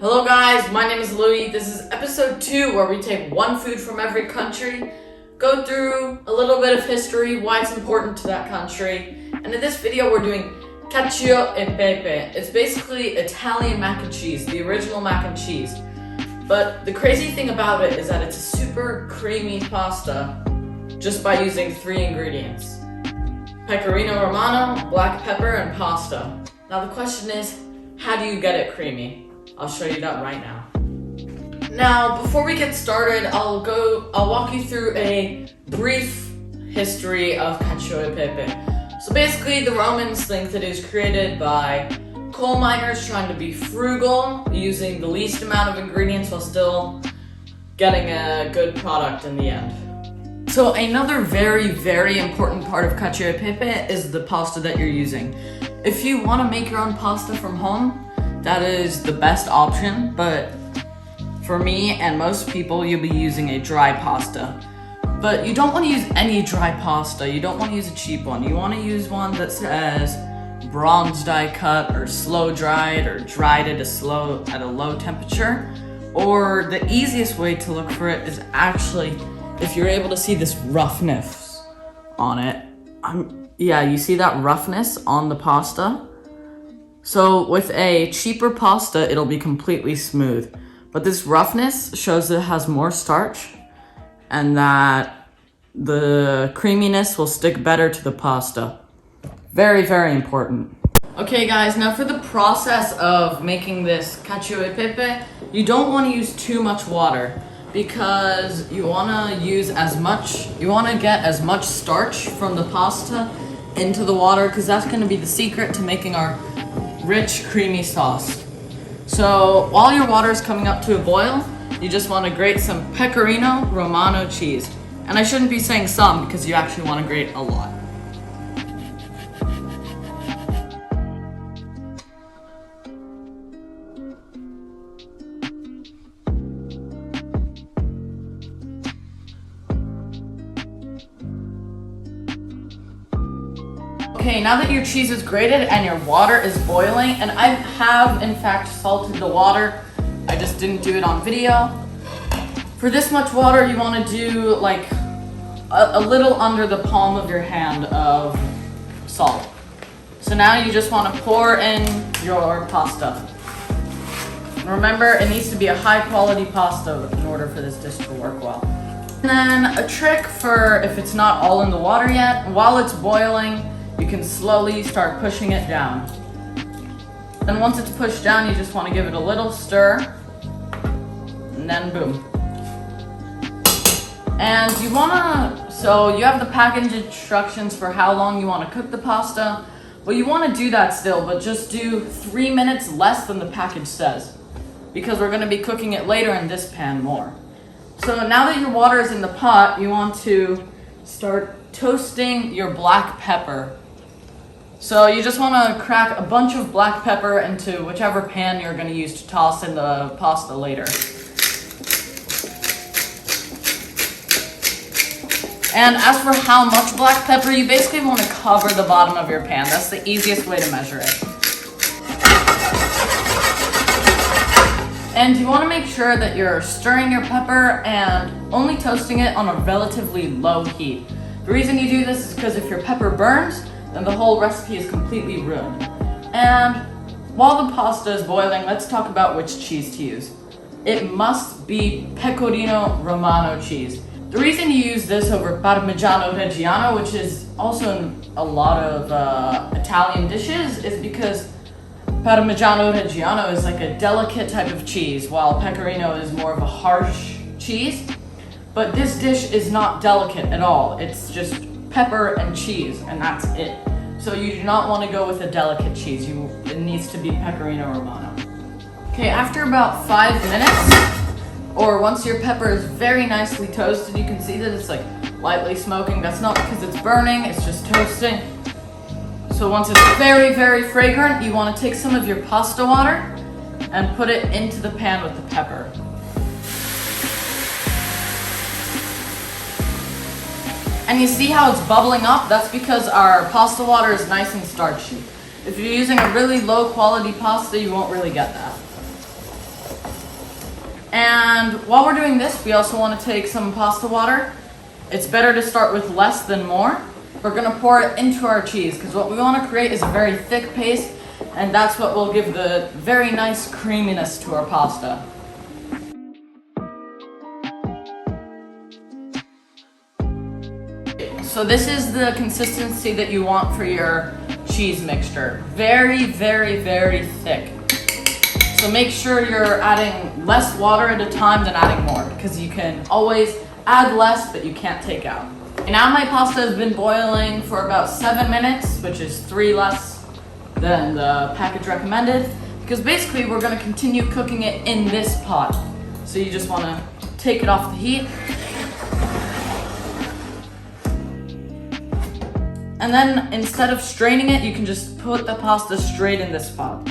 Hello guys, my name is Louis. This is episode 2 where we take one food from every country, go through a little bit of history, why it's important to that country, and in this video we're doing Cacio e Pepe. It's basically Italian mac and cheese, the original mac and cheese. But the crazy thing about it is that it's a super creamy pasta just by using 3 ingredients. Pecorino Romano, black pepper, and pasta. Now the question is, how do you get it creamy? I'll show you that right now. Now, before we get started, I'll walk you through a brief history of Cacio e Pepe. So basically, the Romans think that it was created by coal miners trying to be frugal, using the least amount of ingredients while still getting a good product in the end. So another very, very important part of Cacio e Pepe is the pasta that you're using. If you want to make your own pasta from home, that is the best option, but for me and most people, you'll be using a dry pasta. But you don't want to use any dry pasta. You don't want to use a cheap one. You want to use one that says bronze die cut or slow dried or dried at a low temperature. Or the easiest way to look for it is actually if you're able to see this roughness on it. Yeah, you see that roughness on the pasta? So with a cheaper pasta, it'll be completely smooth. But this roughness shows that it has more starch and that the creaminess will stick better to the pasta. Very, very important. Okay guys, now for the process of making this Cacio e Pepe, you don't want to use too much water because you want to get as much starch from the pasta into the water because that's going to be the secret to making our rich, creamy sauce. So while your water is coming up to a boil, you just want to grate some Pecorino Romano cheese. And I shouldn't be saying some because you actually want to grate a lot. Okay, now that your cheese is grated and your water is boiling, and I have in fact salted the water, I just didn't do it on video. For this much water, you want to do like a little under the palm of your hand of salt. So now you just want to pour in your pasta. Remember, it needs to be a high quality pasta in order for this dish to work well. And then a trick for if it's not all in the water yet, while it's boiling, you can slowly start pushing it down. Then once it's pushed down, you just want to give it a little stir, and then boom. And so you have the package instructions for how long you want to cook the pasta. Well, you want to do that still, but just do 3 minutes less than the package says, because we're going to be cooking it later in this pan more. So now that your water is in the pot, you want to start toasting your black pepper. So you just want to crack a bunch of black pepper into whichever pan you're going to use to toss in the pasta later. And as for how much black pepper, you basically want to cover the bottom of your pan. That's the easiest way to measure it. And you want to make sure that you're stirring your pepper and only toasting it on a relatively low heat. The reason you do this is because if your pepper burns, then the whole recipe is completely ruined. And while the pasta is boiling, let's talk about which cheese to use. It must be Pecorino Romano cheese. The reason you use this over Parmigiano Reggiano, which is also in a lot of Italian dishes, is because Parmigiano Reggiano is like a delicate type of cheese, while Pecorino is more of a harsh cheese. But this dish is not delicate at all. It's just pepper and cheese, and that's it. So you do not want to go with a delicate cheese. It needs to be Pecorino Romano. Okay, after about 5 minutes, or once your pepper is very nicely toasted, you can see that it's like lightly smoking. That's not because it's burning, it's just toasting. So once it's very, very fragrant, you want to take some of your pasta water and put it into the pan with the pepper. And you see how it's bubbling up? That's because our pasta water is nice and starchy. If you're using a really low quality pasta, you won't really get that. And while we're doing this, we also want to take some pasta water. It's better to start with less than more. We're gonna pour it into our cheese because what we want to create is a very thick paste, and that's what will give the very nice creaminess to our pasta. So this is the consistency that you want for your cheese mixture. Very, very, very thick. So make sure you're adding less water at a time than adding more, because you can always add less, but you can't take out. And now my pasta has been boiling for about 7 minutes, which is 3 less than the package recommended, because basically we're gonna continue cooking it in this pot. So you just wanna take it off the heat. And then instead of straining it, you can just put the pasta straight in this pot.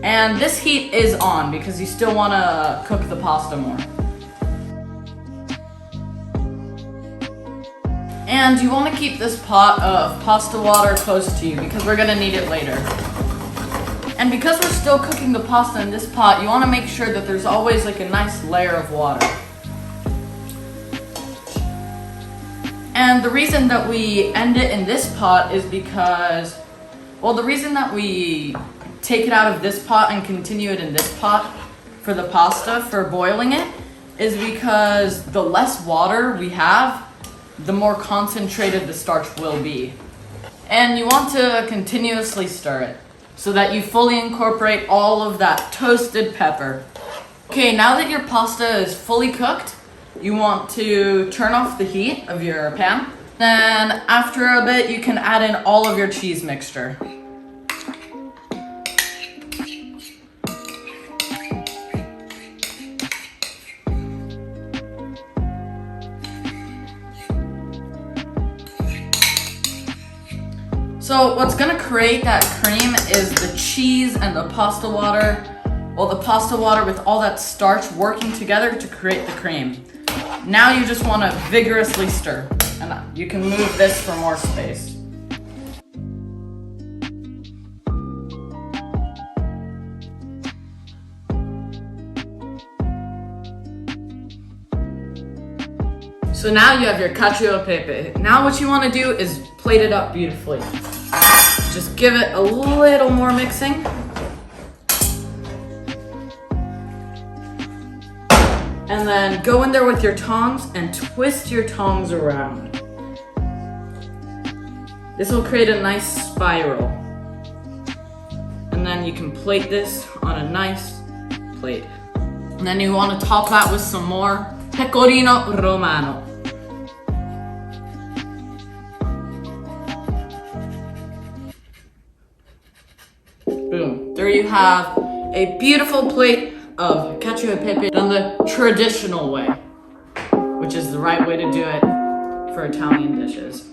And this heat is on because you still want to cook the pasta more. And you want to keep this pot of pasta water close to you because we're going to need it later. And because we're still cooking the pasta in this pot, you want to make sure that there's always like a nice layer of water. And the reason that we end it in this pot is because, well, the reason that we take it out of this pot and continue it in this pot for the pasta, for boiling it, is because the less water we have, the more concentrated the starch will be. And you want to continuously stir it so that you fully incorporate all of that toasted pepper. Okay, now that your pasta is fully cooked, you want to turn off the heat of your pan. Then after a bit, you can add in all of your cheese mixture. So what's gonna create that cream is the cheese and the pasta water. Well, the pasta water with all that starch working together to create the cream. Now you just want to vigorously stir, and you can move this for more space. So now you have your Cacio Pepe. Now what you want to do is plate it up beautifully. Just give it a little more mixing. And then go in there with your tongs and twist your tongs around. This will create a nice spiral. And then you can plate this on a nice plate. And then you want to top that with some more Pecorino Romano. Boom. There you have a beautiful plate of cacio e pepe done the traditional way, which is the right way to do it for Italian dishes.